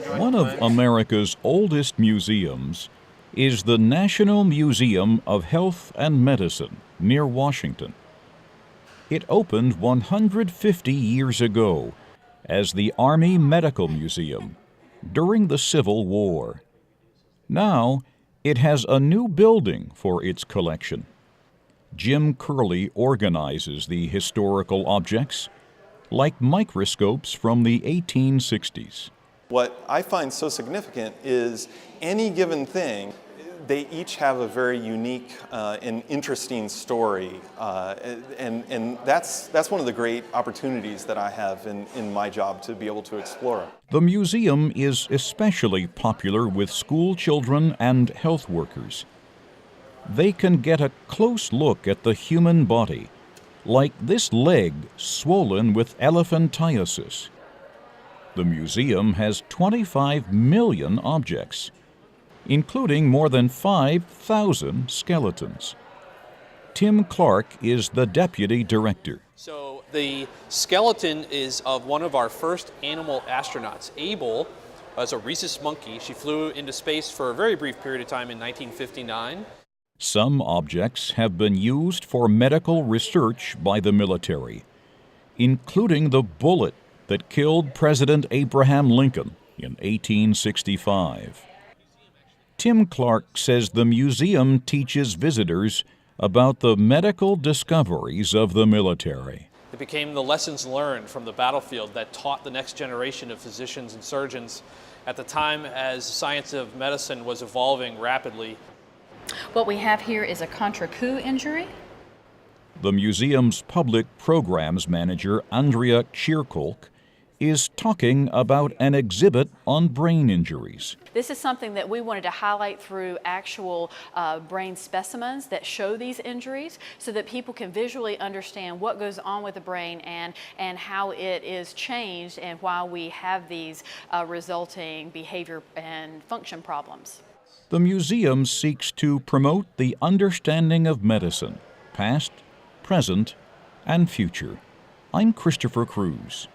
One of America's oldest museums is the National Museum of Health and Medicine near Washington. It opened 150 years ago as the Army Medical Museum during the Civil War. Now, it has a new building for its collection. Jim Curley organizes the historical objects, like microscopes from the 1860s. What I find so significant is any given thing, they each have a very unique and interesting story, and that's one of the great opportunities that I have in my job to be able to explore. The museum is especially popular with school children and health workers. They can get a close look at the human body, like this leg swollen with elephantiasis. The museum has 25 million objects, including more than 5,000 skeletons. Tim Clark is the deputy director. So the skeleton is of one of our first animal astronauts. Abel was a rhesus monkey. She flew into space for a very brief period of time in 1959. Some objects have been used for medical research by the military, including the bullet that killed President Abraham Lincoln in 1865. Tim Clark says the museum teaches visitors about the medical discoveries of the military. It became the lessons learned from the battlefield that taught the next generation of physicians and surgeons at the time as the science of medicine was evolving rapidly. What we have here is a contre-coup injury. The museum's public programs manager, Andrea Tschirkolk, is talking about an exhibit on brain injuries. This is something that we wanted to highlight through actual brain specimens that show these injuries so that people can visually understand what goes on with the brain and how it is changed and why we have these resulting behavior and function problems. The museum seeks to promote the understanding of medicine, past, present, and future. I'm Christopher Cruz.